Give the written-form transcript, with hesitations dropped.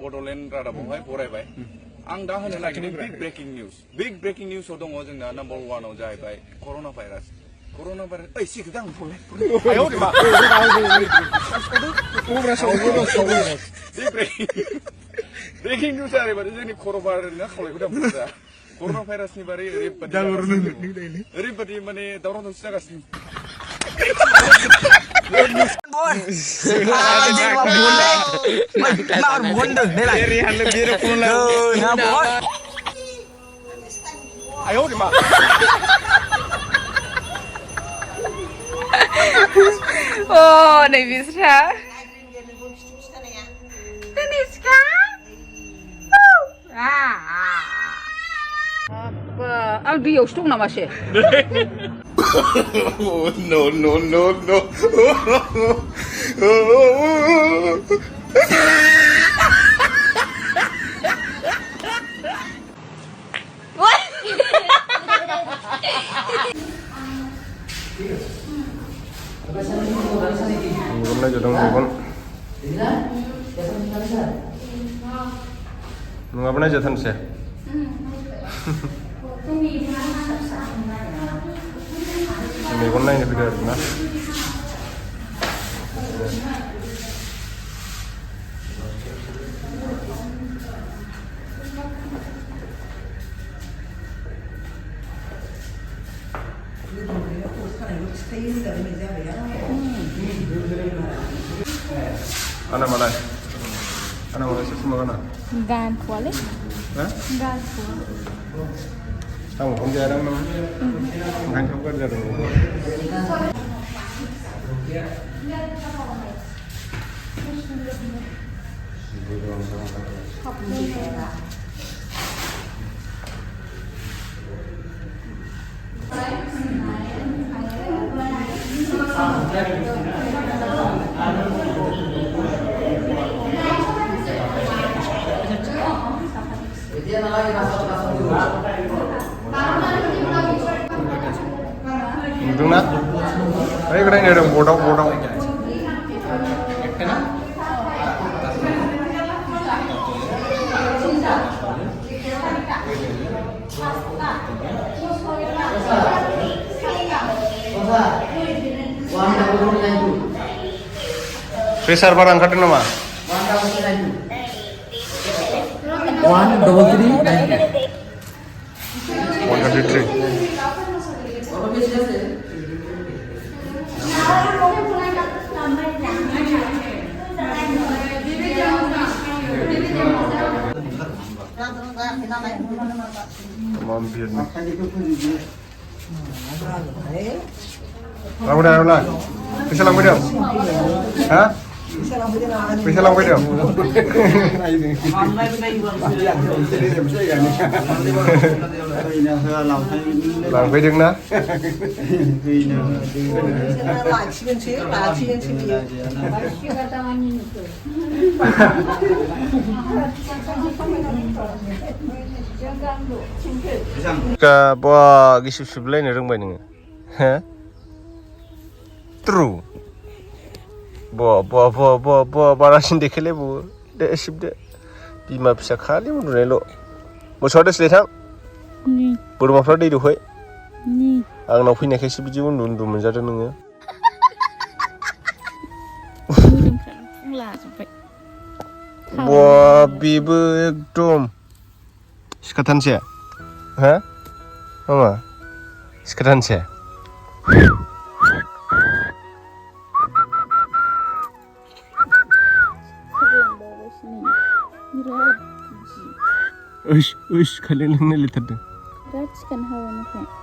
बड'लेण्ड रादाबावहाय फरायबाय आं दा होनो नागिरदों बिग ब्रेकिं निउसआव दङ जोंना नाम्बार 1आव जाहैबाय कर'ना भाइरास ओइ सिखौ आं आयाव मा ब्रेकिं निउस ओरैबायदि जोंनि खर'बारना खावलायखौ दा बुंजा कर'ना भाइरासनि बारै ओरैबायदि माने दावराव दावसि जागासिनो आयाव मा Oh, नै बिस्रा Taniska apa आं दैयावसो दं नामासो no Megon aja dong, Megon. Ngapain aja tan sih? Megon lain video na. Anak mana sih semua anak? Gan kuali Hah? Gan kuali Kamu không ra đâu đâu anh không có ra đâu Đúng đó. Đấy cái đây là đồng Bodo. Pressure barang angkat nama. 133. Mampir nih. Lang video lah. Bisa lang video? Hah? Bisa lang video? Lang video na? Ka bawa gisip-sip lain orang banyak. Hah? True. Bawa barasin dekele bu. Dek sip dek. Bima bisa kali mundur lo. Bosor deh selesai. Ni Berumah दै दौहै ni आंनाव फैनायखायसो बिदि उन्दु मोनजादों नोङो Wah, बेबो एकदम सिखाथानसै हा मामा सिखाथानसै Uish, kalian lihat. Berat kan hawa